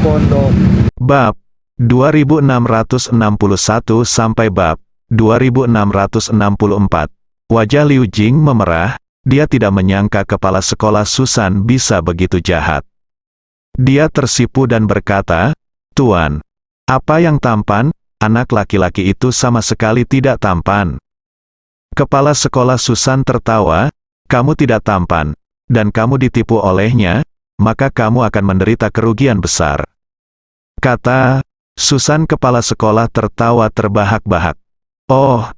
pondok. Bab 2661 sampai bab 2664. Wajah Liu Jing memerah, dia tidak menyangka kepala sekolah Susan bisa begitu jahat. Dia tersipu dan berkata, "Tuan, apa yang tampan? Anak laki-laki itu sama sekali tidak tampan." Kepala sekolah Susan tertawa, "Kamu tidak tampan, dan kamu ditipu olehnya, maka kamu akan menderita kerugian besar," kata Susan. Kepala sekolah tertawa terbahak-bahak. "Oh,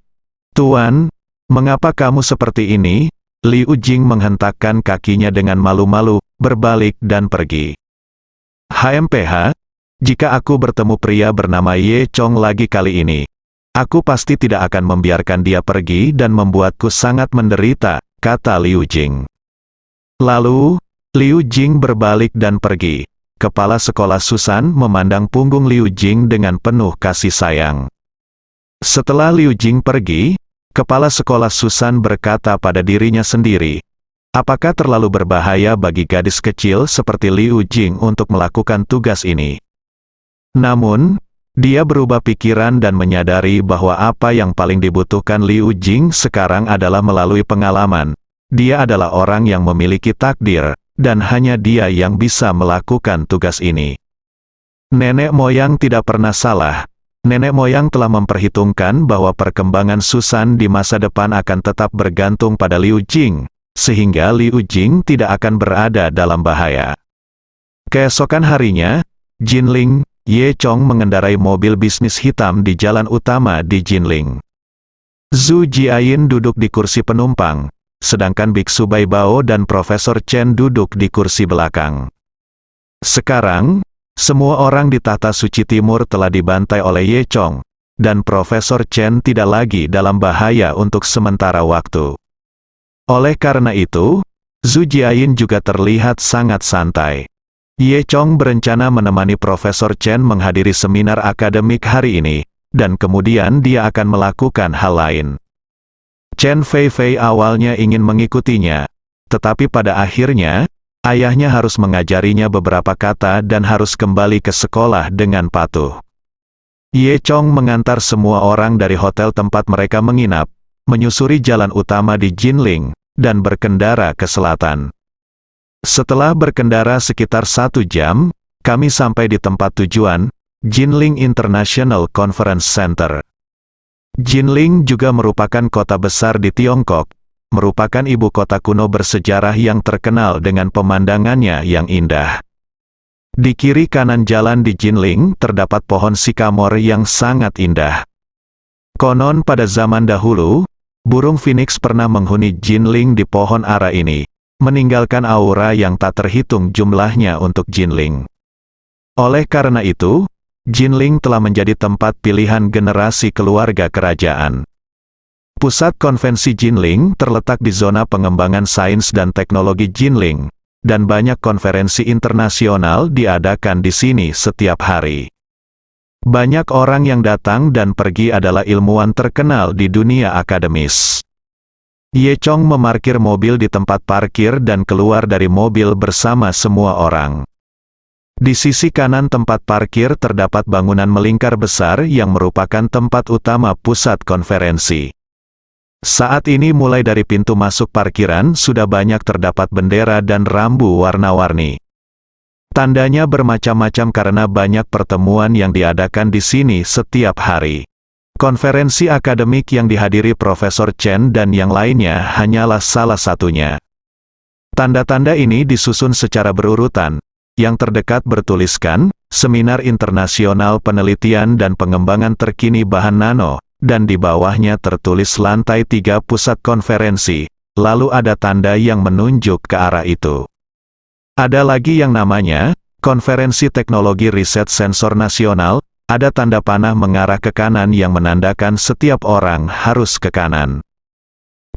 Tuan, mengapa kamu seperti ini?" Liu Jing menghentakkan kakinya dengan malu-malu, berbalik dan pergi. "HMPH, jika aku bertemu pria bernama Ye Chong lagi kali ini, aku pasti tidak akan membiarkan dia pergi dan membuatku sangat menderita," kata Liu Jing. Lalu, Liu Jing berbalik dan pergi. Kepala sekolah Susan memandang punggung Liu Jing dengan penuh kasih sayang. Setelah Liu Jing pergi, kepala sekolah Susan berkata pada dirinya sendiri, apakah terlalu berbahaya bagi gadis kecil seperti Liu Jing untuk melakukan tugas ini? Namun, dia berubah pikiran dan menyadari bahwa apa yang paling dibutuhkan Liu Jing sekarang adalah melalui pengalaman. Dia adalah orang yang memiliki takdir, dan hanya dia yang bisa melakukan tugas ini. Nenek moyang tidak pernah salah. Nenek moyang telah memperhitungkan bahwa perkembangan Susan di masa depan akan tetap bergantung pada Liu Jing, sehingga Liu Jing tidak akan berada dalam bahaya. Keesokan harinya, Jinling, Ye Chong mengendarai mobil bisnis hitam di jalan utama di Jinling. Zhu Jiayin duduk di kursi penumpang, sedangkan Biksu Bai Bao dan Profesor Chen duduk di kursi belakang. Sekarang, semua orang di Tahta Suci Timur telah dibantai oleh Ye Chong, dan Profesor Chen tidak lagi dalam bahaya untuk sementara waktu. Oleh karena itu, Zhu Jiayin juga terlihat sangat santai. Ye Chong berencana menemani Profesor Chen menghadiri seminar akademik hari ini, dan kemudian dia akan melakukan hal lain. Chen Fei awalnya ingin mengikutinya, tetapi pada akhirnya, ayahnya harus mengajarinya beberapa kata dan harus kembali ke sekolah dengan patuh. Ye Chong mengantar semua orang dari hotel tempat mereka menginap, menyusuri jalan utama di Jinling, dan berkendara ke selatan. Setelah berkendara sekitar 1 jam, kami sampai di tempat tujuan, Jinling International Conference Center. Jinling juga merupakan kota besar di Tiongkok, merupakan ibu kota kuno bersejarah yang terkenal dengan pemandangannya yang indah. Di kiri kanan jalan di Jinling terdapat pohon sikamor yang sangat indah. Konon pada zaman dahulu, burung phoenix pernah menghuni Jinling di pohon ara ini, meninggalkan aura yang tak terhitung jumlahnya untuk Jinling. Oleh karena itu, Jinling telah menjadi tempat pilihan generasi keluarga kerajaan. Pusat konvensi Jinling terletak di zona pengembangan sains dan teknologi Jinling, dan banyak konferensi internasional diadakan di sini setiap hari. Banyak orang yang datang dan pergi adalah ilmuwan terkenal di dunia akademis. Ye Chong memarkir mobil di tempat parkir dan keluar dari mobil bersama semua orang. Di sisi kanan tempat parkir terdapat bangunan melingkar besar yang merupakan tempat utama pusat konferensi. Saat ini mulai dari pintu masuk parkiran sudah banyak terdapat bendera dan rambu warna-warni. Tandanya bermacam-macam karena banyak pertemuan yang diadakan di sini setiap hari. Konferensi akademik yang dihadiri Profesor Chen dan yang lainnya hanyalah salah satunya. Tanda-tanda ini disusun secara berurutan. Yang terdekat bertuliskan, Seminar Internasional Penelitian dan Pengembangan Terkini Bahan Nano, dan di bawahnya tertulis lantai 3 pusat konferensi, lalu ada tanda yang menunjuk ke arah itu. Ada lagi yang namanya, Konferensi Teknologi Riset Sensor Nasional, ada tanda panah mengarah ke kanan yang menandakan setiap orang harus ke kanan.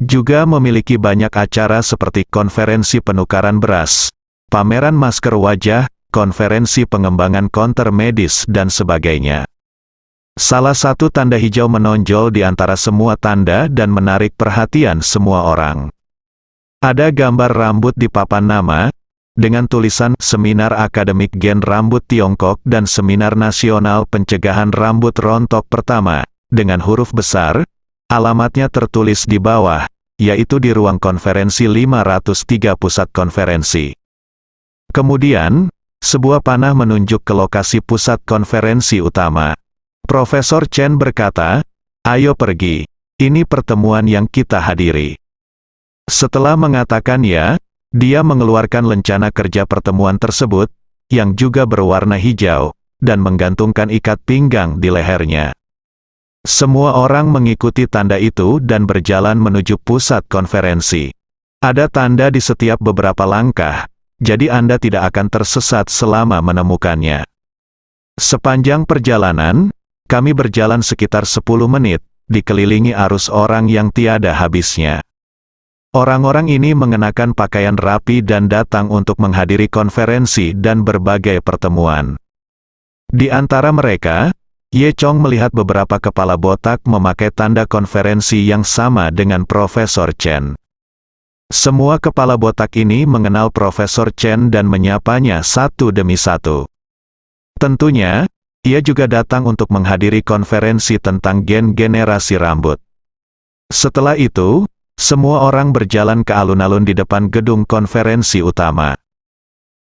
Juga memiliki banyak acara seperti konferensi penukaran beras, pameran masker wajah, konferensi pengembangan counter medis dan sebagainya. Salah satu tanda hijau menonjol di antara semua tanda dan menarik perhatian semua orang. Ada gambar rambut di papan nama, dengan tulisan Seminar Akademik Gen Rambut Tiongkok dan Seminar Nasional Pencegahan Rambut Rontok Pertama, dengan huruf besar. Alamatnya tertulis di bawah, yaitu di Ruang Konferensi 503 Pusat Konferensi. Kemudian, sebuah panah menunjuk ke lokasi pusat konferensi utama. Profesor Chen berkata, "Ayo pergi, ini pertemuan yang kita hadiri." Setelah mengatakan ya, dia mengeluarkan lencana kerja pertemuan tersebut, yang juga berwarna hijau, dan menggantungkan ikat pinggang di lehernya. Semua orang mengikuti tanda itu dan berjalan menuju pusat konferensi. Ada tanda di setiap beberapa langkah, jadi Anda tidak akan tersesat selama menemukannya. Sepanjang perjalanan, kami berjalan sekitar 10 menit, dikelilingi arus orang yang tiada habisnya. Orang-orang ini mengenakan pakaian rapi dan datang untuk menghadiri konferensi dan berbagai pertemuan. Di antara mereka, Ye Chong melihat beberapa kepala botak memakai tanda konferensi yang sama dengan Profesor Chen. Semua kepala botak ini mengenal Profesor Chen dan menyapanya satu demi satu. Tentunya, ia juga datang untuk menghadiri konferensi tentang gen generasi rambut. Setelah itu, semua orang berjalan ke alun-alun di depan gedung konferensi utama.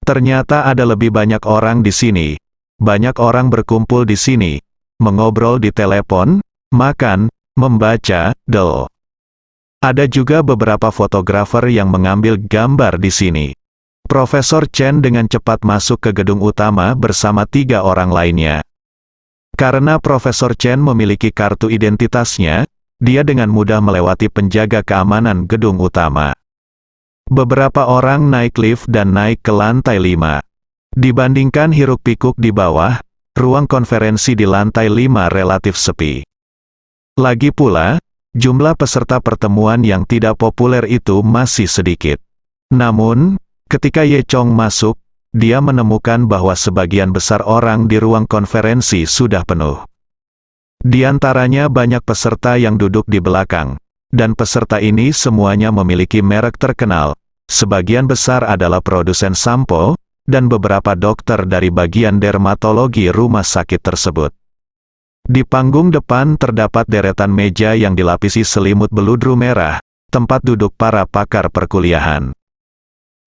Ternyata ada lebih banyak orang di sini. Banyak orang berkumpul di sini, mengobrol di telepon, makan, membaca, Ada juga beberapa fotografer yang mengambil gambar di sini. Profesor Chen dengan cepat masuk ke gedung utama bersama 3 orang lainnya. Karena Profesor Chen memiliki kartu identitasnya, dia dengan mudah melewati penjaga keamanan gedung utama. Beberapa orang naik lift dan naik ke lantai 5. Dibandingkan hiruk-pikuk di bawah, ruang konferensi di lantai 5 relatif sepi. Lagi pula, jumlah peserta pertemuan yang tidak populer itu masih sedikit. Namun, ketika Ye Chong masuk, dia menemukan bahwa sebagian besar orang di ruang konferensi sudah penuh. Di antaranya banyak peserta yang duduk di belakang, dan peserta ini semuanya memiliki merek terkenal. Sebagian besar adalah produsen sampo, dan beberapa dokter dari bagian dermatologi rumah sakit tersebut. Di panggung depan terdapat deretan meja yang dilapisi selimut beludru merah, tempat duduk para pakar perkuliahan.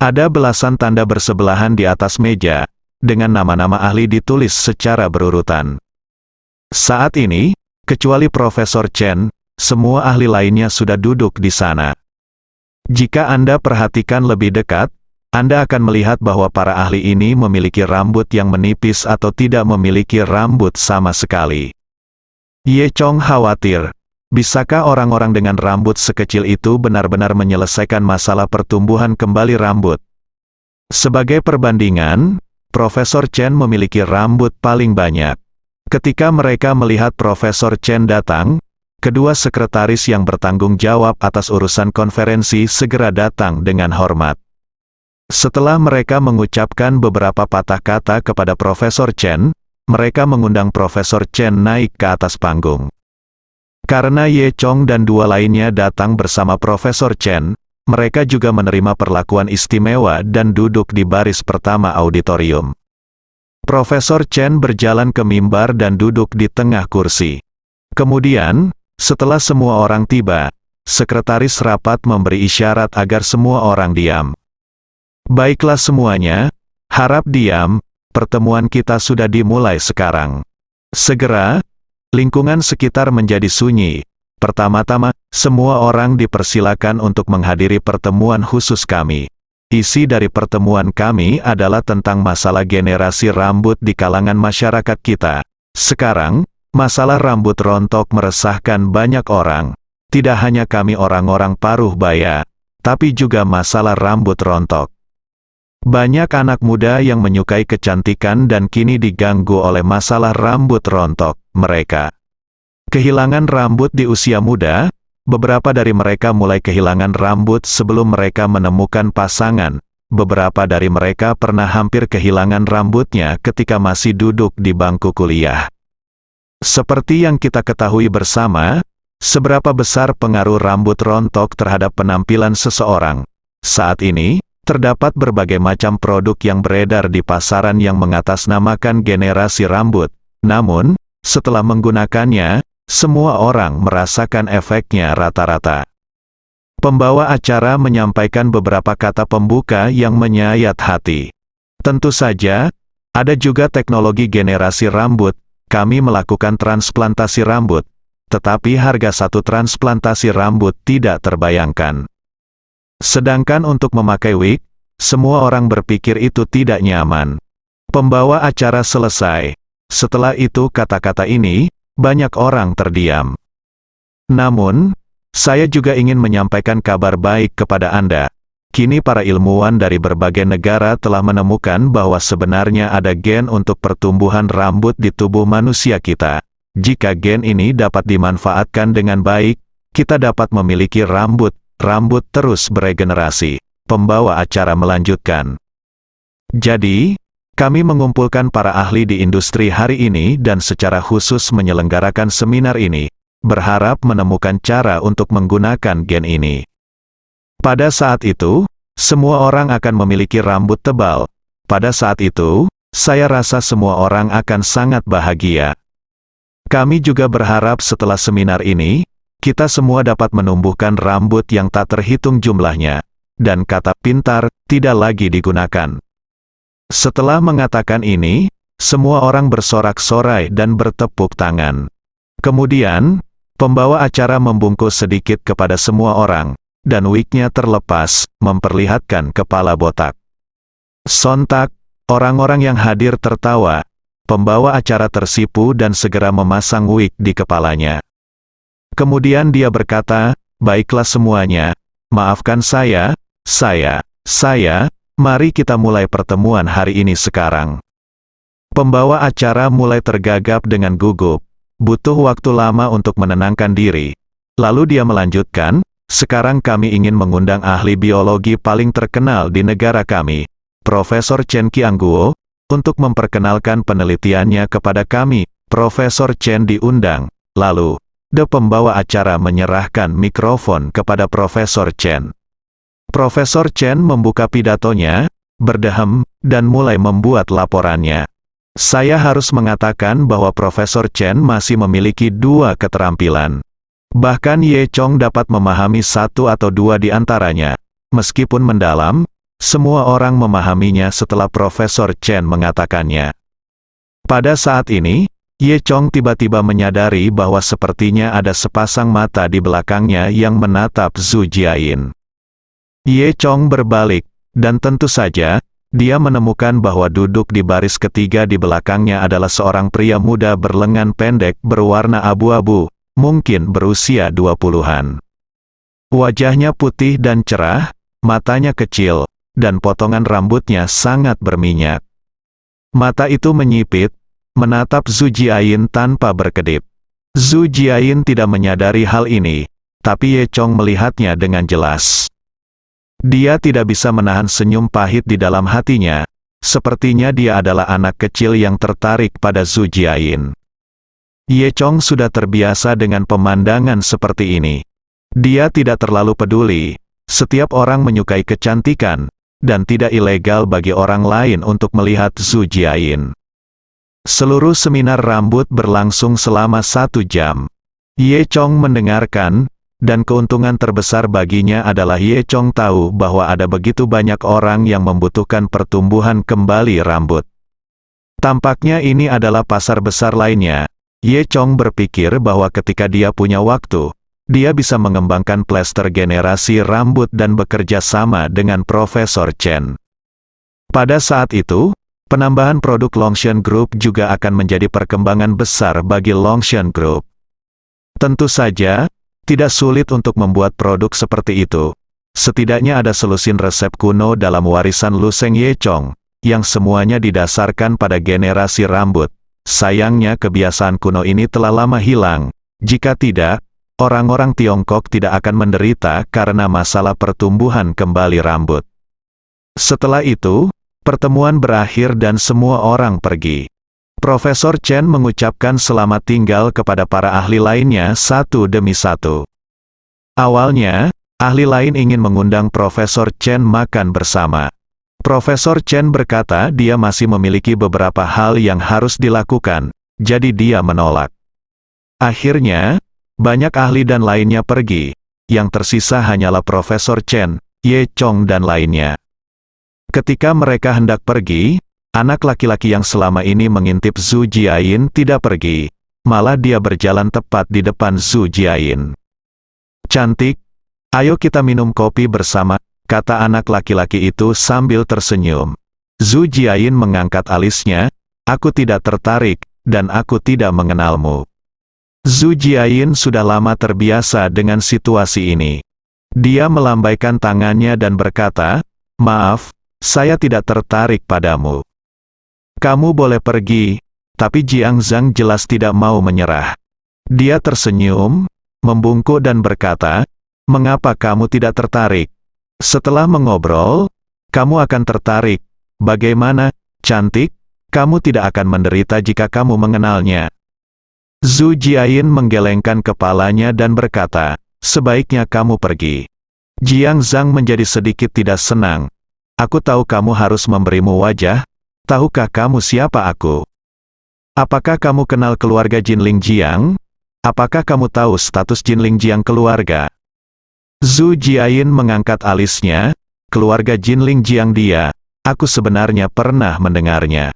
Ada belasan tanda bersebelahan di atas meja, dengan nama-nama ahli ditulis secara berurutan. Saat ini, kecuali Profesor Chen, semua ahli lainnya sudah duduk di sana. Jika Anda perhatikan lebih dekat, Anda akan melihat bahwa para ahli ini memiliki rambut yang menipis atau tidak memiliki rambut sama sekali. Ye Chong khawatir, bisakah orang-orang dengan rambut sekecil itu benar-benar menyelesaikan masalah pertumbuhan kembali rambut? Sebagai perbandingan, Profesor Chen memiliki rambut paling banyak. Ketika mereka melihat Profesor Chen datang, kedua sekretaris yang bertanggung jawab atas urusan konferensi segera datang dengan hormat. Setelah mereka mengucapkan beberapa patah kata kepada Profesor Chen, mereka mengundang Profesor Chen naik ke atas panggung. Karena Ye Chong dan 2 lainnya datang bersama Profesor Chen, mereka juga menerima perlakuan istimewa dan duduk di baris pertama auditorium. Profesor Chen berjalan ke mimbar dan duduk di tengah kursi. Kemudian, setelah semua orang tiba, sekretaris rapat memberi isyarat agar semua orang diam. Baiklah semuanya, harap diam, pertemuan kita sudah dimulai sekarang. Segera, lingkungan sekitar menjadi sunyi. Pertama-tama, semua orang dipersilakan untuk menghadiri pertemuan khusus kami. Isi dari pertemuan kami adalah tentang masalah generasi rambut di kalangan masyarakat kita. Sekarang, masalah rambut rontok meresahkan banyak orang. Tidak hanya kami orang-orang paruh baya, tapi juga masalah rambut rontok. Banyak anak muda yang menyukai kecantikan dan kini diganggu oleh masalah rambut rontok mereka. Kehilangan rambut di usia muda. Beberapa dari mereka mulai kehilangan rambut sebelum mereka menemukan pasangan. Beberapa dari mereka pernah hampir kehilangan rambutnya ketika masih duduk di bangku kuliah. Seperti yang kita ketahui bersama, seberapa besar pengaruh rambut rontok terhadap penampilan seseorang. Saat ini, terdapat berbagai macam produk yang beredar di pasaran yang mengatasnamakan generasi rambut. Namun, setelah menggunakannya, semua orang merasakan efeknya rata-rata. Pembawa acara menyampaikan beberapa kata pembuka yang menyayat hati. Tentu saja, ada juga teknologi generasi rambut. Kami melakukan transplantasi rambut, tetapi harga satu transplantasi rambut tidak terbayangkan. Sedangkan untuk memakai wig, semua orang berpikir itu tidak nyaman. Pembawa acara selesai. Setelah itu kata-kata ini, banyak orang terdiam. Namun, saya juga ingin menyampaikan kabar baik kepada Anda. Kini para ilmuwan dari berbagai negara telah menemukan bahwa sebenarnya ada gen untuk pertumbuhan rambut di tubuh manusia kita. Jika gen ini dapat dimanfaatkan dengan baik, kita dapat memiliki rambut terus beregenerasi. Pembawa acara melanjutkan. Jadi, kami mengumpulkan para ahli di industri hari ini dan secara khusus menyelenggarakan seminar ini, berharap menemukan cara untuk menggunakan gen ini. Pada saat itu, semua orang akan memiliki rambut tebal. Pada saat itu, saya rasa semua orang akan sangat bahagia. Kami juga berharap setelah seminar ini, kita semua dapat menumbuhkan rambut yang tak terhitung jumlahnya, dan kata pintar tidak lagi digunakan. Setelah mengatakan ini, semua orang bersorak-sorai dan bertepuk tangan. Kemudian, pembawa acara membungkus sedikit kepada semua orang, dan wignya terlepas, memperlihatkan kepala botak. Sontak, orang-orang yang hadir tertawa. Pembawa acara tersipu dan segera memasang wig di kepalanya. Kemudian dia berkata, "Baiklah semuanya, maafkan saya, mari kita mulai pertemuan hari ini sekarang." Pembawa acara mulai tergagap dengan gugup, butuh waktu lama untuk menenangkan diri. Lalu dia melanjutkan, "Sekarang kami ingin mengundang ahli biologi paling terkenal di negara kami, Profesor Chen Qiangguo, untuk memperkenalkan penelitiannya kepada kami." Profesor Chen diundang. Lalu, pembawa acara menyerahkan mikrofon kepada Profesor Chen. Profesor Chen membuka pidatonya, berdehem, dan mulai membuat laporannya. Saya harus mengatakan bahwa Profesor Chen masih memiliki dua keterampilan. Bahkan Ye Chong dapat memahami satu atau dua di antaranya. Meskipun mendalam, semua orang memahaminya setelah Profesor Chen mengatakannya. Pada saat ini, Ye Chong tiba-tiba menyadari bahwa sepertinya ada sepasang mata di belakangnya yang menatap Zhu Jiayin. Ye Chong berbalik, dan tentu saja, dia menemukan bahwa duduk di baris ketiga di belakangnya adalah seorang pria muda berlengan pendek berwarna abu-abu, mungkin berusia 20-an. Wajahnya putih dan cerah, matanya kecil, dan potongan rambutnya sangat berminyak. Mata itu menyipit, menatap Zhu Jiayin tanpa berkedip. Zhu Jiayin tidak menyadari hal ini, tapi Ye Chong melihatnya dengan jelas. Dia tidak bisa menahan senyum pahit di dalam hatinya, sepertinya dia adalah anak kecil yang tertarik pada Zhu Jiayin. Ye Chong sudah terbiasa dengan pemandangan seperti ini. Dia tidak terlalu peduli, setiap orang menyukai kecantikan, dan tidak ilegal bagi orang lain untuk melihat Zhu Jiayin. Seluruh seminar rambut berlangsung selama 1 jam. Ye Chong mendengarkan, dan keuntungan terbesar baginya adalah Ye Chong tahu bahwa ada begitu banyak orang yang membutuhkan pertumbuhan kembali rambut. Tampaknya ini adalah pasar besar lainnya. Ye Chong berpikir bahwa ketika dia punya waktu, dia bisa mengembangkan plester generasi rambut dan bekerja sama dengan Profesor Chen. Pada saat itu, penambahan produk Longshan Group juga akan menjadi perkembangan besar bagi Longshan Group. Tentu saja, tidak sulit untuk membuat produk seperti itu. Setidaknya ada selusin resep kuno dalam warisan Luseng Ye Chong, yang semuanya didasarkan pada generasi rambut. Sayangnya kebiasaan kuno ini telah lama hilang. Jika tidak, orang-orang Tiongkok tidak akan menderita karena masalah pertumbuhan kembali rambut. Setelah itu, pertemuan berakhir dan semua orang pergi. Profesor Chen mengucapkan selamat tinggal kepada para ahli lainnya satu demi satu. Awalnya, ahli lain ingin mengundang Profesor Chen makan bersama. Profesor Chen berkata dia masih memiliki beberapa hal yang harus dilakukan, jadi dia menolak. Akhirnya, banyak ahli dan lainnya pergi. Yang tersisa hanyalah Profesor Chen, Ye Chong dan lainnya. Ketika mereka hendak pergi, anak laki-laki yang selama ini mengintip Zhu Jiayin tidak pergi. Malah dia berjalan tepat di depan Zhu Jiayin. "Cantik, ayo kita minum kopi bersama," kata anak laki-laki itu sambil tersenyum. Zhu Jiayin mengangkat alisnya, "Aku tidak tertarik, dan aku tidak mengenalmu." Zhu Jiayin sudah lama terbiasa dengan situasi ini. Dia melambaikan tangannya dan berkata, "Maaf, saya tidak tertarik padamu. Kamu boleh pergi," tapi Jiang Zhang jelas tidak mau menyerah. Dia tersenyum, membungkuk dan berkata, "Mengapa kamu tidak tertarik? Setelah mengobrol, kamu akan tertarik. Bagaimana, cantik? Kamu tidak akan menderita jika kamu mengenalnya." Zhu Jiayin menggelengkan kepalanya dan berkata, "Sebaiknya kamu pergi." Jiang Zhang menjadi sedikit tidak senang. "Aku tahu kamu harus memberimu wajah. Tahukah kamu siapa aku? Apakah kamu kenal keluarga Jinling Jiang? Apakah kamu tahu status Jinling Jiang keluarga?" Zhu Jiayin mengangkat alisnya, "Keluarga Jinling Jiang dia, aku sebenarnya pernah mendengarnya.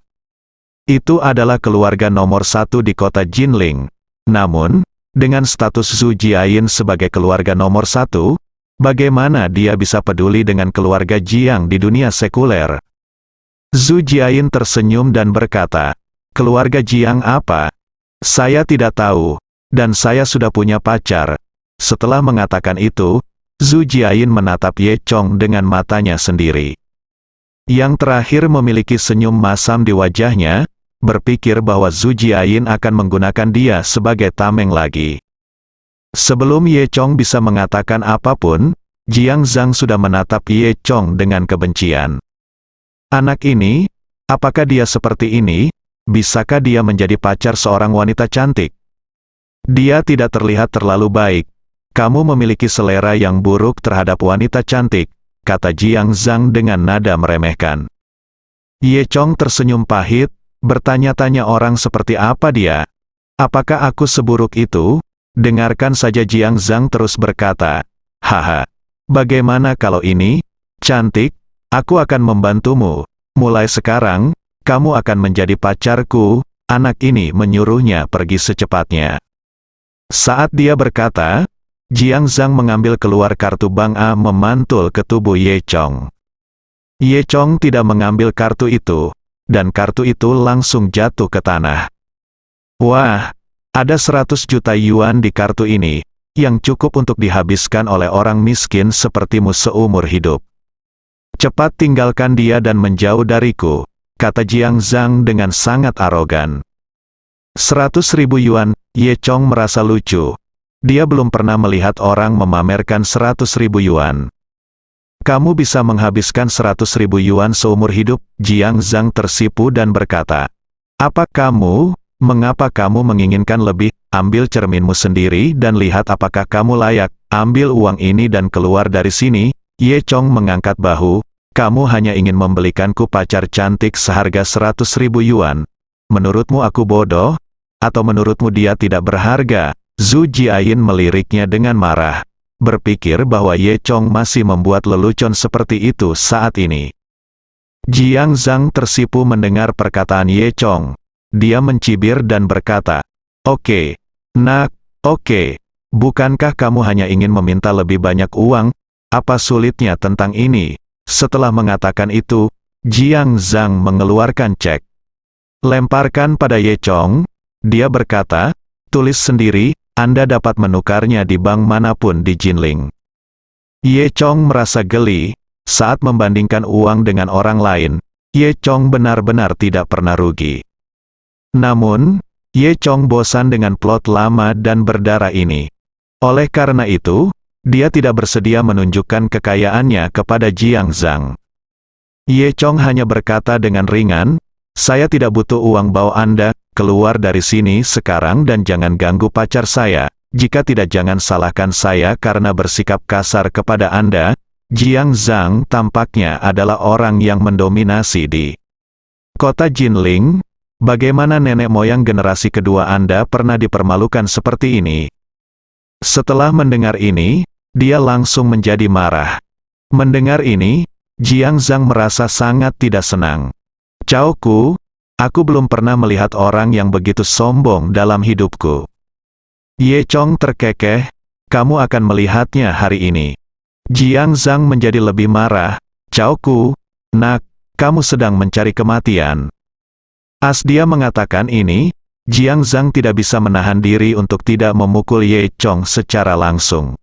Itu adalah keluarga nomor 1 di kota Jinling. Namun, dengan status Zhu Jiayin sebagai keluarga nomor 1, bagaimana dia bisa peduli dengan keluarga Jiang di dunia sekuler?" Zhu Jiayin tersenyum dan berkata, "Keluarga Jiang apa? Saya tidak tahu, dan saya sudah punya pacar." Setelah mengatakan itu, Zhu Jiayin menatap Ye Chong dengan matanya sendiri. Yang terakhir memiliki senyum masam di wajahnya, berpikir bahwa Zhu Jiayin akan menggunakan dia sebagai tameng lagi. Sebelum Ye Chong bisa mengatakan apapun, Jiang Zhang sudah menatap Ye Chong dengan kebencian. "Anak ini, apakah dia seperti ini? Bisakah dia menjadi pacar seorang wanita cantik? Dia tidak terlihat terlalu baik. Kamu memiliki selera yang buruk terhadap wanita cantik," kata Jiang Zhang dengan nada meremehkan. Ye Chong tersenyum pahit, bertanya-tanya orang seperti apa dia. "Apakah aku seburuk itu?" Dengarkan saja, Jiang Zhang terus berkata, "Haha, bagaimana kalau ini, cantik, aku akan membantumu. Mulai sekarang, kamu akan menjadi pacarku." Anak ini menyuruhnya pergi secepatnya. Saat dia berkata, Jiang Zhang mengambil keluar kartu bank A memantul ke tubuh Ye Chong. Ye Chong tidak mengambil kartu itu, dan kartu itu langsung jatuh ke tanah. "Wah, ada 100 juta yuan di kartu ini, yang cukup untuk dihabiskan oleh orang miskin sepertimu seumur hidup. Cepat tinggalkan dia dan menjauh dariku," kata Jiang Zhang dengan sangat arogan. 100.000 yuan, Ye Chong merasa lucu. Dia belum pernah melihat orang memamerkan 100.000 yuan. "Kamu bisa menghabiskan 100.000 yuan seumur hidup?" Jiang Zhang tersipu dan berkata, "Apa kamu? Mengapa kamu menginginkan lebih? Ambil cerminmu sendiri dan lihat apakah kamu layak. Ambil uang ini dan keluar dari sini." Ye Chong mengangkat bahu, "Kamu hanya ingin membelikanku pacar cantik seharga 100.000 yuan. Menurutmu aku bodoh? Atau menurutmu dia tidak berharga?" Zhu Jiayin meliriknya dengan marah, berpikir bahwa Ye Chong masih membuat lelucon seperti itu saat ini. Jiang Zhang tersipu mendengar perkataan Ye Chong. Dia mencibir dan berkata, "Oke, nak, oke. Bukankah kamu hanya ingin meminta lebih banyak uang? Apa sulitnya tentang ini?" Setelah mengatakan itu, Jiang Zhang mengeluarkan cek. Lemparkan pada Ye Chong. Dia berkata, "Tulis sendiri, Anda dapat menukarnya di bank manapun di Jinling." Ye Chong merasa geli. Saat membandingkan uang dengan orang lain, Ye Chong benar-benar tidak pernah rugi. Namun, Ye Chong bosan dengan plot lama dan berdarah ini. Oleh karena itu, dia tidak bersedia menunjukkan kekayaannya kepada Jiang Zhang. Ye Chong hanya berkata dengan ringan, "Saya tidak butuh uang bau Anda, keluar dari sini sekarang dan jangan ganggu pacar saya." jika tidak jangan salahkan saya karena bersikap kasar kepada Anda. Jiang Zhang tampaknya adalah orang yang mendominasi di kota Jinling. Bagaimana nenek moyang generasi kedua Anda pernah dipermalukan seperti ini? Setelah mendengar ini, dia langsung menjadi marah. Mendengar ini, Jiang Zhang merasa sangat tidak senang. Cao Ku, aku belum pernah melihat orang yang begitu sombong dalam hidupku. Ye Chong terkekeh, kamu akan melihatnya hari ini. Jiang Zhang menjadi lebih marah. Cao Ku, nak, kamu sedang mencari kematian. As dia mengatakan ini, Jiang Zhang tidak bisa menahan diri untuk tidak memukul Ye Chong secara langsung.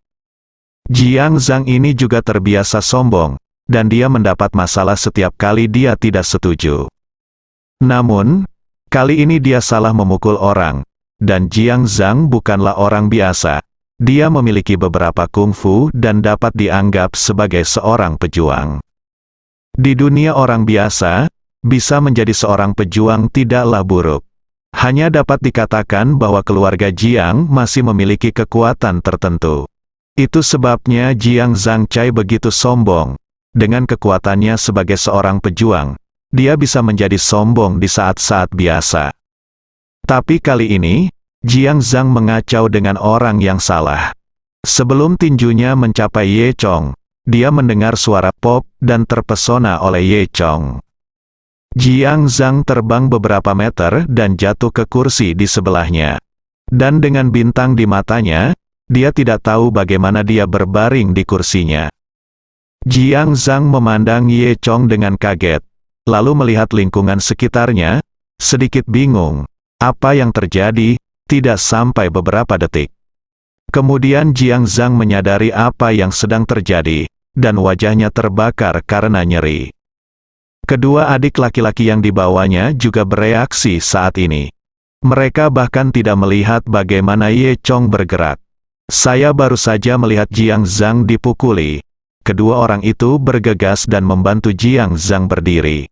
Jiang Zhang ini juga terbiasa sombong, dan dia mendapat masalah setiap kali dia tidak setuju. Namun, kali ini dia salah memukul orang, dan Jiang Zhang bukanlah orang biasa. Dia memiliki beberapa kungfu dan dapat dianggap sebagai seorang pejuang. Di dunia orang biasa, bisa menjadi seorang pejuang tidaklah buruk. Hanya dapat dikatakan bahwa keluarga Jiang masih memiliki kekuatan tertentu. Itu sebabnya Jiang Zhangcai begitu sombong. Dengan kekuatannya sebagai seorang pejuang, dia bisa menjadi sombong di saat-saat biasa. Tapi kali ini, Jiang Zhang mengacau dengan orang yang salah. Sebelum tinjunya mencapai Ye Chong, dia mendengar suara pop dan terpesona oleh Ye Chong. Jiang Zhang terbang beberapa meter dan jatuh ke kursi di sebelahnya. Dan dengan bintang di matanya, dia tidak tahu bagaimana dia berbaring di kursinya. Jiang Zhang memandang Ye Chong dengan kaget, lalu melihat lingkungan sekitarnya, sedikit bingung. Apa yang terjadi? Tidak sampai beberapa detik. Kemudian Jiang Zhang menyadari apa yang sedang terjadi, dan wajahnya terbakar karena nyeri. Kedua adik laki-laki yang dibawanya juga bereaksi saat ini. Mereka bahkan tidak melihat bagaimana Ye Chong bergerak. Saya baru saja melihat Jiang Zhang dipukuli. Kedua orang itu bergegas dan membantu Jiang Zhang berdiri.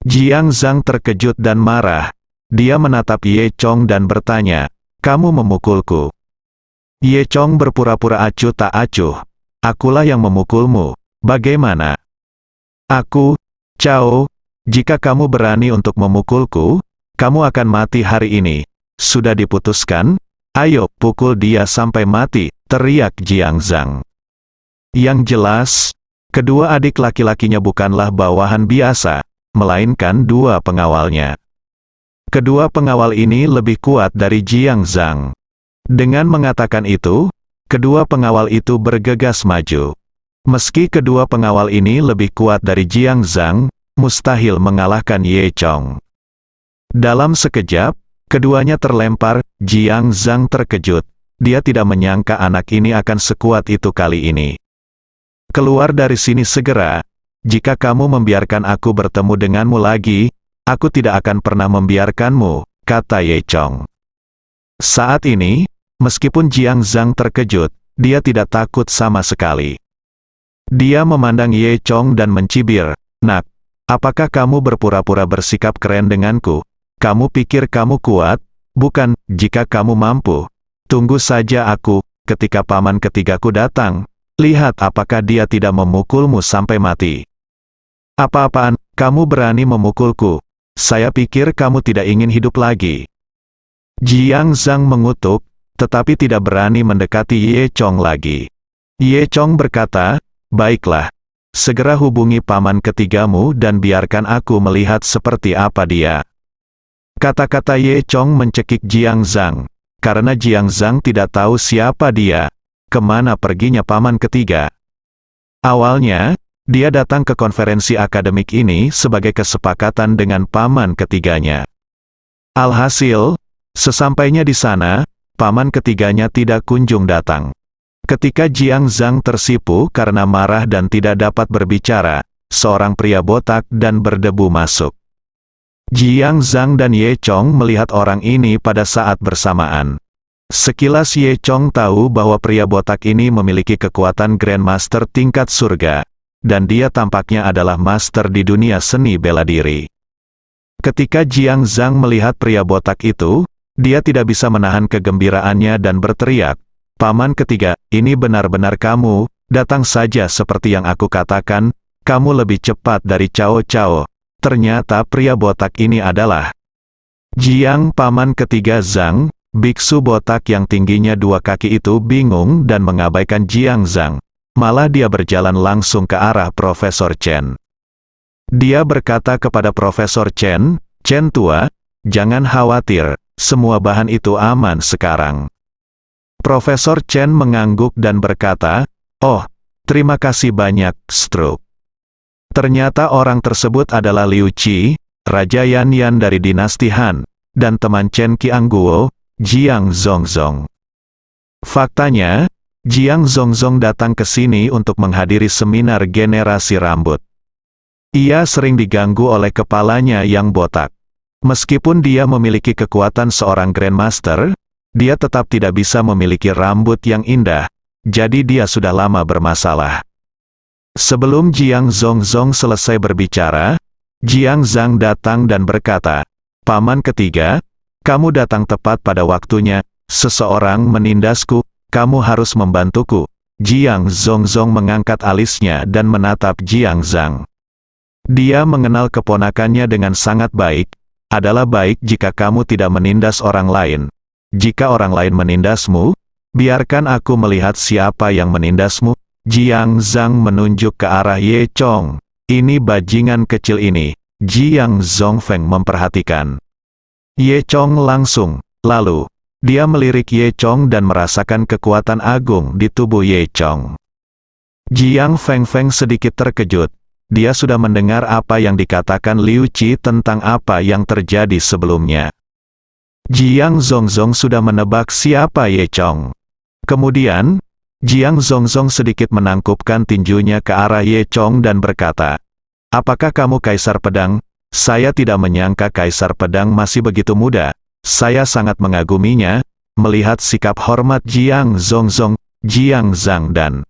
Jiang Zhang terkejut dan marah. Dia menatap Ye Chong dan bertanya, "Kamu memukulku?" Ye Chong berpura-pura acuh tak acuh. "Akulah yang memukulmu. Bagaimana?" "Aku, Cao, jika kamu berani untuk memukulku, kamu akan mati hari ini. Sudah diputuskan? Ayo, pukul dia sampai mati," teriak Jiang Zhang. Yang jelas, kedua adik laki-lakinya bukanlah bawahan biasa, melainkan dua pengawalnya. Kedua pengawal ini lebih kuat dari Jiang Zhang. Dengan mengatakan itu, kedua pengawal itu bergegas maju. Meski kedua pengawal ini lebih kuat dari Jiang Zhang, mustahil mengalahkan Ye Chong. Dalam sekejap, keduanya terlempar. Jiang Zhang terkejut. Dia tidak menyangka anak ini akan sekuat itu kali ini. "Keluar dari sini segera. Jika kamu membiarkan aku bertemu denganmu lagi, aku tidak akan pernah membiarkanmu," kata Ye Chong. Saat ini, meskipun Jiang Zhang terkejut, dia tidak takut sama sekali. Dia memandang Ye Chong dan mencibir, "Nak, apakah kamu berpura-pura bersikap keren denganku? Kamu pikir kamu kuat? Bukan, jika kamu mampu. Tunggu saja aku, ketika paman ketigaku datang. Lihat apakah dia tidak memukulmu sampai mati." "Apa-apaan, kamu berani memukulku? Saya pikir kamu tidak ingin hidup lagi." Jiang Zhang mengutuk, tetapi tidak berani mendekati Ye Chong lagi. Ye Chong berkata, "Baiklah. Segera hubungi paman ketigamu dan biarkan aku melihat seperti apa dia." Kata-kata Ye Chong mencekik Jiang Zhang, karena Jiang Zhang tidak tahu siapa dia, kemana perginya paman ketiga. Awalnya, dia datang ke konferensi akademik ini sebagai kesepakatan dengan paman ketiganya. Alhasil, sesampainya di sana, paman ketiganya tidak kunjung datang. Ketika Jiang Zhang tersipu karena marah dan tidak dapat berbicara, seorang pria botak dan berdebu masuk. Jiang Zhang dan Ye Chong melihat orang ini pada saat bersamaan. Sekilas Ye Chong tahu bahwa pria botak ini memiliki kekuatan Grandmaster tingkat surga, dan dia tampaknya adalah master di dunia seni bela diri. Ketika Jiang Zhang melihat pria botak itu, Dia tidak bisa menahan kegembiraannya dan berteriak, "Paman ketiga, ini benar-benar kamu, datang saja seperti yang aku katakan, kamu lebih cepat dari Cao Cao." Ternyata pria botak ini adalah Jiang. Paman ketiga Zhang, biksu botak yang tingginya 2 kaki itu bingung dan mengabaikan Jiang Zhang. Malah dia berjalan langsung ke arah Profesor Chen. Dia berkata kepada Profesor Chen, "Chen tua, jangan khawatir, semua bahan itu aman sekarang." Profesor Chen mengangguk dan berkata, "Oh, terima kasih banyak, Stroke." Ternyata orang tersebut adalah Liu Qi, Raja Yanyan dari dinasti Han, dan teman Chen Qiangguo, Jiang Zhongzong. Faktanya, Jiang Zhongzong datang ke sini untuk menghadiri seminar generasi rambut. Ia sering diganggu oleh kepalanya yang botak. Meskipun dia memiliki kekuatan seorang Grandmaster, dia tetap tidak bisa memiliki rambut yang indah, jadi dia sudah lama bermasalah. Sebelum Jiang Zhongzong selesai berbicara, Jiang Zhang datang dan berkata, "Paman ketiga, kamu datang tepat pada waktunya, seseorang menindasku, kamu harus membantuku." Jiang Zhongzong mengangkat alisnya dan menatap Jiang Zhang. Dia mengenal keponakannya dengan sangat baik. Adalah baik jika kamu tidak menindas orang lain. Jika orang lain menindasmu, biarkan aku melihat siapa yang menindasmu. Jiang Zhang menunjuk ke arah Ye Chong. Ini bajingan kecil ini. Jiang Zhongfeng memperhatikan Ye Chong langsung. Lalu, dia melirik Ye Chong dan merasakan kekuatan agung di tubuh Ye Chong. Jiang Feng sedikit terkejut. Dia sudah mendengar apa yang dikatakan Liu Qi tentang apa yang terjadi sebelumnya. Jiang Zhongzong sudah menebak siapa Ye Chong. Kemudian, Jiang Zhongzong sedikit menangkupkan tinjunya ke arah Ye Chong dan berkata, "Apakah kamu Kaisar Pedang? Saya tidak menyangka Kaisar Pedang masih begitu muda. Saya sangat mengaguminya." Melihat sikap hormat Jiang Zhongzong, Jiang Zhang dan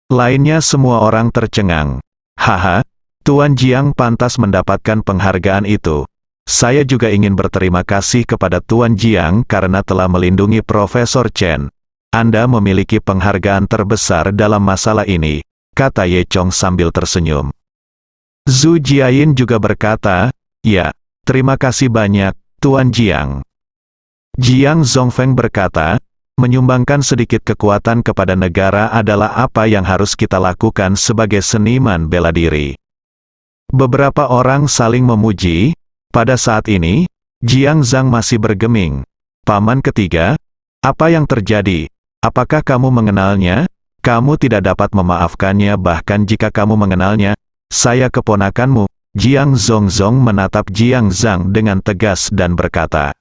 lainnya semua orang tercengang. "Haha, Tuan Jiang pantas mendapatkan penghargaan itu. Saya juga ingin berterima kasih kepada Tuan Jiang karena telah melindungi Profesor Chen. Anda memiliki penghargaan terbesar dalam masalah ini," kata Ye Chong sambil tersenyum. Zhu Jiayin juga berkata, "Ya, terima kasih banyak, Tuan Jiang." Jiang Zhongfeng berkata, "Menyumbangkan sedikit kekuatan kepada negara adalah apa yang harus kita lakukan sebagai seniman bela diri." Beberapa orang saling memuji. Pada saat ini, Jiang Zhang masih bergeming. "Paman ketiga, apa yang terjadi? Apakah kamu mengenalnya? Kamu tidak dapat memaafkannya bahkan jika kamu mengenalnya. Saya keponakanmu." Jiang Zhongzong menatap Jiang Zhang dengan tegas dan berkata,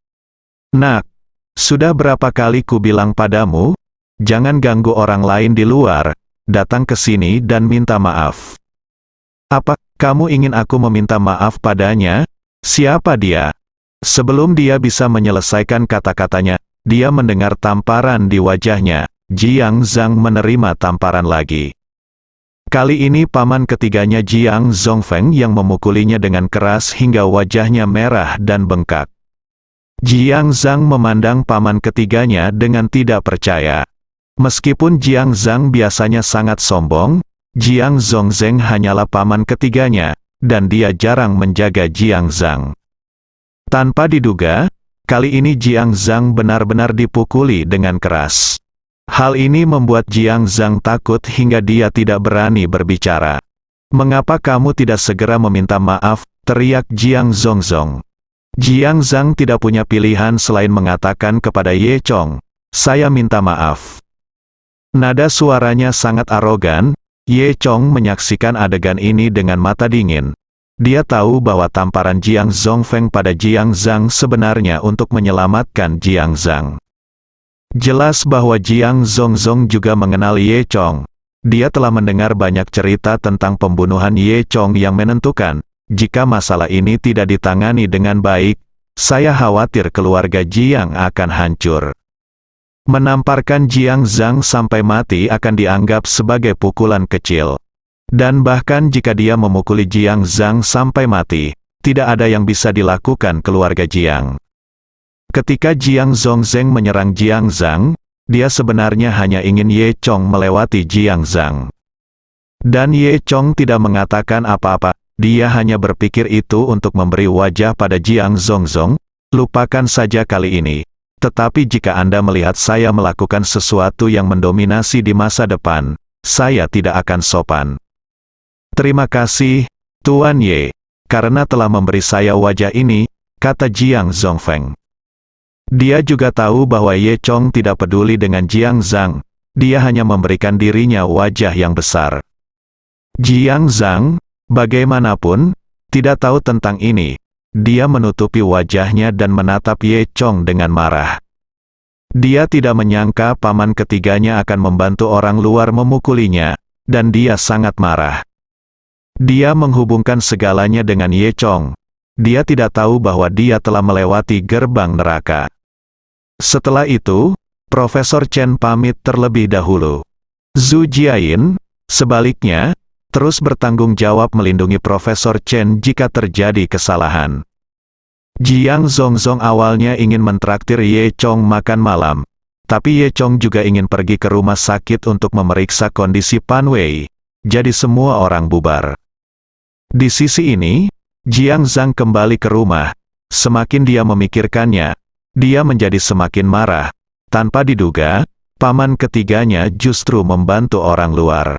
"Nak, sudah berapa kali ku bilang padamu, jangan ganggu orang lain di luar, datang ke sini dan minta maaf." "Apa, kamu ingin aku meminta maaf padanya? Siapa dia?" Sebelum dia bisa menyelesaikan kata-katanya, dia mendengar tamparan di wajahnya. Jiang Zhang menerima tamparan lagi. Kali ini paman ketiganya Jiang Zhongfeng yang memukulinya dengan keras hingga wajahnya merah dan bengkak. Jiang Zhang memandang paman ketiganya dengan tidak percaya. Meskipun Jiang Zhang biasanya sangat sombong, Jiang Zhongzheng hanyalah paman ketiganya, dan dia jarang menjaga Jiang Zhang. Tanpa diduga, kali ini Jiang Zhang benar-benar dipukuli dengan keras. Hal ini membuat Jiang Zhang takut hingga dia tidak berani berbicara. "Mengapa kamu tidak segera meminta maaf?" teriak Jiang Zhongzong. Jiang Zhang tidak punya pilihan selain mengatakan kepada Ye Chong, "Saya minta maaf." Nada suaranya sangat arogan. Ye Chong menyaksikan adegan ini dengan mata dingin. Dia tahu bahwa tamparan Jiang Zhongfeng pada Jiang Zhang sebenarnya untuk menyelamatkan Jiang Zhang. Jelas bahwa Jiang Zhongzong juga mengenal Ye Chong. Dia telah mendengar banyak cerita tentang pembunuhan Ye Chong yang menentukan. Jika masalah ini tidak ditangani dengan baik, saya khawatir keluarga Jiang akan hancur. Menamparkan Jiang Zhang sampai mati akan dianggap sebagai pukulan kecil. Dan bahkan jika dia memukuli Jiang Zhang sampai mati, tidak ada yang bisa dilakukan keluarga Jiang. Ketika Jiang Zhongzheng menyerang Jiang Zhang, dia sebenarnya hanya ingin Ye Chong melewati Jiang Zhang. Dan Ye Chong tidak mengatakan apa-apa, dia hanya berpikir itu untuk memberi wajah pada Jiang Zhongzhong, lupakan saja kali ini. Tetapi jika Anda melihat saya melakukan sesuatu yang mendominasi di masa depan, saya tidak akan sopan. Terima kasih, Tuan Ye, karena telah memberi saya wajah ini, kata Jiang Zhongfeng. Dia juga tahu bahwa Ye Chong tidak peduli dengan Jiang Zhang, dia hanya memberikan dirinya wajah yang besar. Jiang Zhang, bagaimanapun, tidak tahu tentang ini. Dia menutupi wajahnya dan menatap Ye Chong dengan marah. Dia tidak menyangka paman ketiganya akan membantu orang luar memukulinya, dan dia sangat marah. Dia menghubungkan segalanya dengan Ye Chong. Dia tidak tahu bahwa dia telah melewati gerbang neraka. Setelah itu, Profesor Chen pamit terlebih dahulu. Zhu Jiayin, sebaliknya, terus bertanggung jawab melindungi Profesor Chen jika terjadi kesalahan. Jiang Zhongzhong awalnya ingin mentraktir Ye Chong makan malam, tapi Ye Chong juga ingin pergi ke rumah sakit untuk memeriksa kondisi Pan Wei, jadi semua orang bubar. Di sisi ini, Jiang Zhang kembali ke rumah. Semakin dia memikirkannya, dia menjadi semakin marah. Tanpa diduga, paman ketiganya justru membantu orang luar.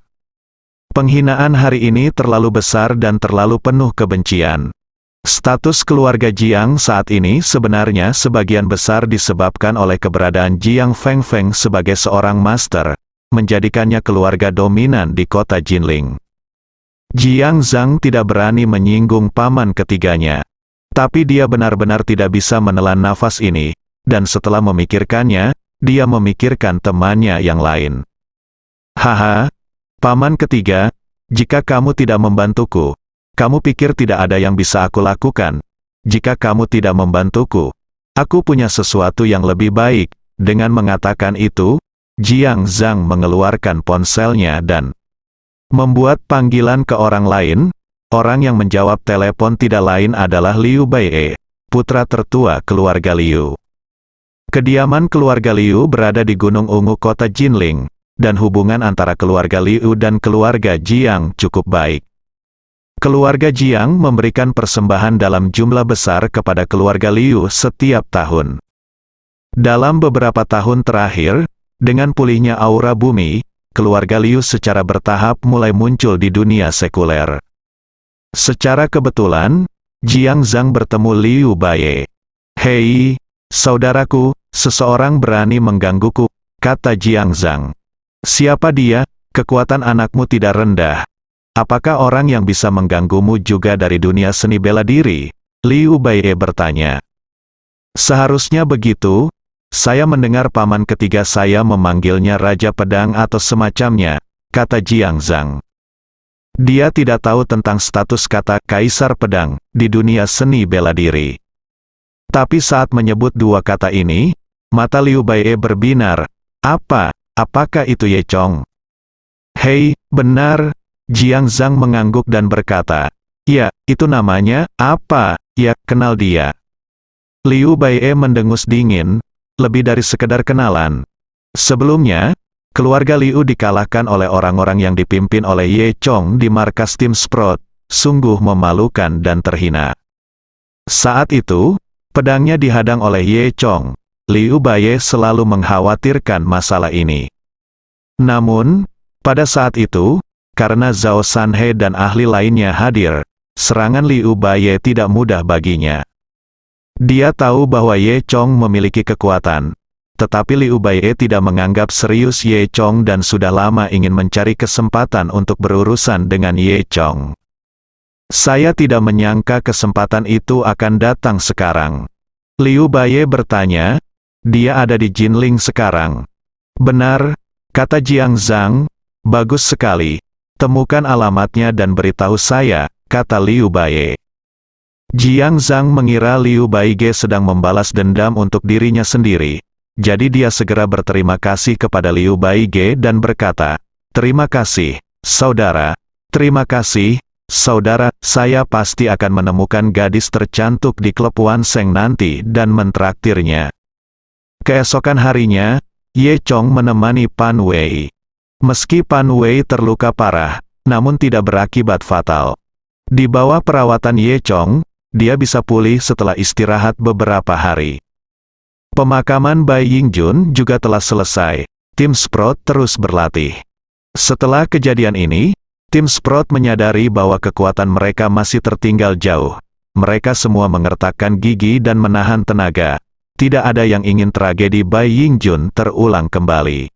Penghinaan hari ini terlalu besar dan terlalu penuh kebencian. Status keluarga Jiang saat ini sebenarnya sebagian besar disebabkan oleh keberadaan Jiang Fengfeng sebagai seorang master, menjadikannya keluarga dominan di kota Jinling. Jiang Zhang tidak berani menyinggung paman ketiganya. Tapi dia benar-benar tidak bisa menelan nafas ini, dan setelah memikirkannya, dia memikirkan temannya yang lain. Haha, paman ketiga, jika kamu tidak membantuku, kamu pikir tidak ada yang bisa aku lakukan? Jika kamu tidak membantuku, aku punya sesuatu yang lebih baik. Dengan mengatakan itu, Jiang Zhang mengeluarkan ponselnya dan membuat panggilan ke orang lain. Orang yang menjawab telepon tidak lain adalah Liu Bai'e, putra tertua keluarga Liu. Kediaman keluarga Liu berada di Gunung Ungu kota Jinling, dan hubungan antara keluarga Liu dan keluarga Jiang cukup baik. Keluarga Jiang memberikan persembahan dalam jumlah besar kepada keluarga Liu setiap tahun. Dalam beberapa tahun terakhir, dengan pulihnya aura bumi, keluarga Liu secara bertahap mulai muncul di dunia sekuler. Secara kebetulan, Jiang Zhang bertemu Liu Bai'e. Hei, saudaraku, seseorang berani menggangguku, kata Jiang Zhang. Siapa dia? Kekuatan anakmu tidak rendah. Apakah orang yang bisa mengganggumu juga dari dunia seni bela diri? Liu Bai'e bertanya. Seharusnya begitu, saya mendengar paman ketiga saya memanggilnya Raja Pedang atau semacamnya, kata Jiang Zhang. Dia tidak tahu tentang status kata Kaisar Pedang di dunia seni bela diri. Tapi saat menyebut dua kata ini, mata Liu Bai'e berbinar. Apakah itu Ye Chong? Hei, benar. Jiang Zhang mengangguk dan berkata, ya, itu namanya, apa? Ya, kenal dia. Liu Bai'e mendengus dingin, lebih dari sekedar kenalan. Sebelumnya, keluarga Liu dikalahkan oleh orang-orang yang dipimpin oleh Ye Chong di markas tim Sprout, sungguh memalukan dan terhina. Saat itu, pedangnya dihadang oleh Ye Chong. Liu Bai'e selalu mengkhawatirkan masalah ini. Namun, pada saat itu, karena Zhao Sanhe dan ahli lainnya hadir, serangan Liu Bai'e tidak mudah baginya. Dia tahu bahwa Ye Chong memiliki kekuatan. Tetapi Liu Bai'e tidak menganggap serius Ye Chong dan sudah lama ingin mencari kesempatan untuk berurusan dengan Ye Chong. Saya tidak menyangka kesempatan itu akan datang sekarang. Liu Bai'e bertanya, dia ada di Jinling sekarang. Benar, kata Jiang Zhang, bagus sekali. Temukan alamatnya dan beritahu saya, kata Liu Bai'e. Jiang Zhang mengira Liu Bai'e sedang membalas dendam untuk dirinya sendiri. Jadi dia segera berterima kasih kepada Liu Bai'e dan berkata, terima kasih, saudara. Terima kasih, saudara, saya pasti akan menemukan gadis tercantik di klub Wan Seng nanti dan mentraktirnya. Keesokan harinya, Ye Chong menemani Pan Wei. Meski Pan Wei terluka parah, namun tidak berakibat fatal. Di bawah perawatan Ye Chong, dia bisa pulih setelah istirahat beberapa hari. Pemakaman Bai Yingjun juga telah selesai. Tim Sprout terus berlatih. Setelah kejadian ini, tim Sprout menyadari bahwa kekuatan mereka masih tertinggal jauh. Mereka semua mengertakkan gigi dan menahan tenaga. Tidak ada yang ingin tragedi Bai Yingjun terulang kembali.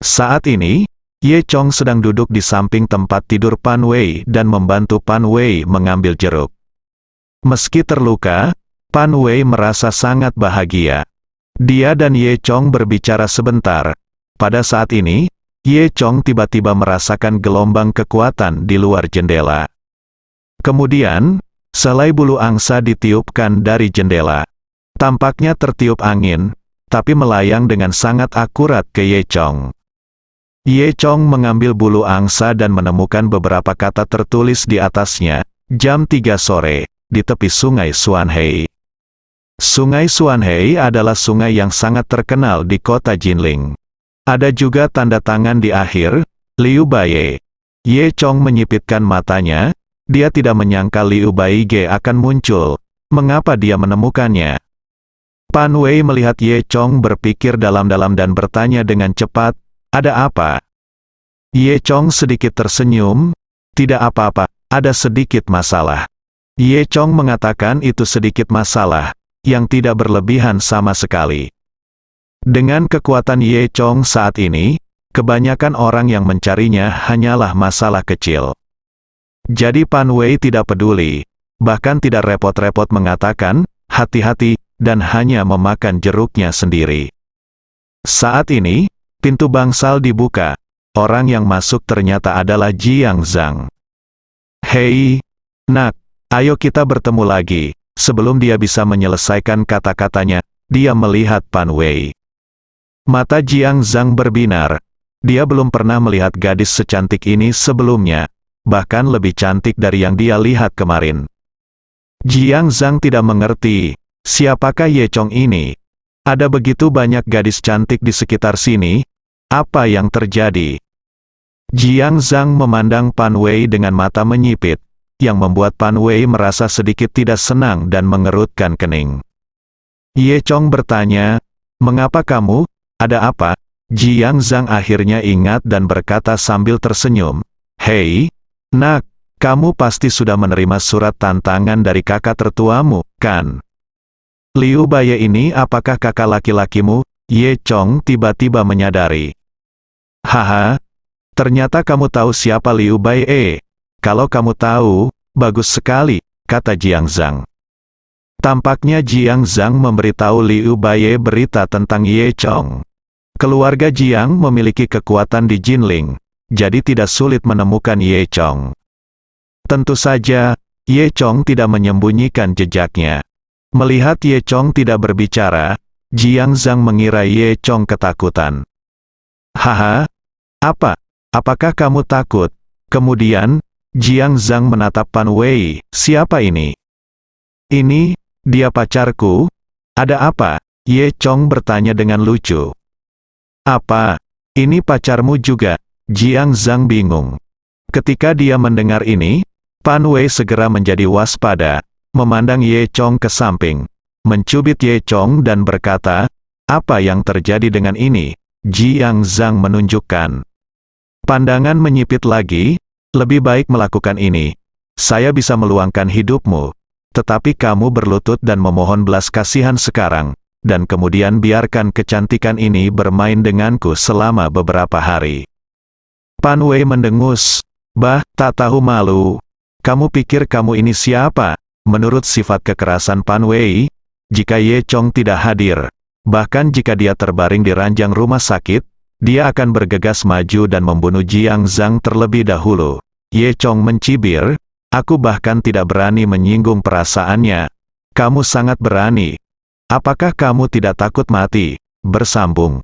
Saat ini, Ye Chong sedang duduk di samping tempat tidur Pan Wei dan membantu Pan Wei mengambil jeruk. Meski terluka, Pan Wei merasa sangat bahagia. Dia dan Ye Chong berbicara sebentar. Pada saat ini, Ye Chong tiba-tiba merasakan gelombang kekuatan di luar jendela. Kemudian, selai bulu angsa ditiupkan dari jendela. Tampaknya tertiup angin, tapi melayang dengan sangat akurat ke Ye Chong. Ye Chong mengambil bulu angsa dan menemukan beberapa kata tertulis di atasnya. Jam 3 sore, di tepi sungai Xuanhei. Sungai Xuanhei adalah sungai yang sangat terkenal di kota Jinling. Ada juga tanda tangan di akhir, Liu Baiye. Ye Chong menyipitkan matanya, dia tidak menyangka Liu Baiye akan muncul. Mengapa dia menemukannya? Pan Wei melihat Ye Chong berpikir dalam-dalam dan bertanya dengan cepat, "Ada apa?" Ye Chong sedikit tersenyum, "Tidak apa-apa, ada sedikit masalah." Ye Chong mengatakan itu sedikit masalah, yang tidak berlebihan sama sekali. Dengan kekuatan Ye Chong saat ini, kebanyakan orang yang mencarinya hanyalah masalah kecil. Jadi Pan Wei tidak peduli, bahkan tidak repot-repot mengatakan, "Hati-hati," dan hanya memakan jeruknya sendiri. Saat ini, pintu bangsal dibuka. Orang yang masuk ternyata adalah Jiang Zhang. "Hei, nak, ayo kita bertemu lagi." Sebelum dia bisa menyelesaikan kata-katanya, dia melihat Pan Wei. Mata Jiang Zhang berbinar. Dia belum pernah melihat gadis secantik ini sebelumnya, bahkan lebih cantik dari yang dia lihat kemarin. Jiang Zhang tidak mengerti, siapakah Ye Chong ini? Ada begitu banyak gadis cantik di sekitar sini, apa yang terjadi? Jiang Zhang memandang Pan Wei dengan mata menyipit, yang membuat Pan Wei merasa sedikit tidak senang dan mengerutkan kening. Ye Chong bertanya, "Mengapa kamu? Ada apa?" Jiang Zhang akhirnya ingat dan berkata sambil tersenyum, "Hei, nak, kamu pasti sudah menerima surat tantangan dari kakak tertuamu, kan? Liu Baiye ini apakah kakak laki-lakimu?" Ye Chong tiba-tiba menyadari. "Haha, ternyata kamu tahu siapa Liu Baiye. Kalau kamu tahu, bagus sekali," kata Jiang Zhang. Tampaknya Jiang Zhang memberitahu Liu Baiye berita tentang Ye Chong. Keluarga Jiang memiliki kekuatan di Jinling, jadi tidak sulit menemukan Ye Chong. Tentu saja, Ye Chong tidak menyembunyikan jejaknya. Melihat Ye Chong tidak berbicara, Jiang Zhang mengira Ye Chong ketakutan. "Haha, apa? Apakah kamu takut?" Kemudian, Jiang Zhang menatap Pan Wei, "Siapa ini?" "Ini, dia pacarku." "Ada apa?" Ye Chong bertanya dengan lucu. "Apa? Ini pacarmu juga?" Jiang Zhang bingung. Ketika dia mendengar ini, Pan Wei segera menjadi waspada, memandang Ye Chong ke samping, mencubit Ye Chong dan berkata, "Apa yang terjadi dengan ini?" Jiang Zhang menunjukkan. Pandangan menyipit lagi, "Lebih baik melakukan ini. Saya bisa meluangkan hidupmu. Tetapi kamu berlutut dan memohon belas kasihan sekarang, dan kemudian biarkan kecantikan ini bermain denganku selama beberapa hari." Pan Wei mendengus, "Bah, tak tahu malu. Kamu pikir kamu ini siapa?" Menurut sifat kekerasan Pan Wei, jika Ye Chong tidak hadir, bahkan jika dia terbaring di ranjang rumah sakit, dia akan bergegas maju dan membunuh Jiang Zhang terlebih dahulu. Ye Chong mencibir, "Aku bahkan tidak berani menyinggung perasaannya. Kamu sangat berani. Apakah kamu tidak takut mati?" Bersambung.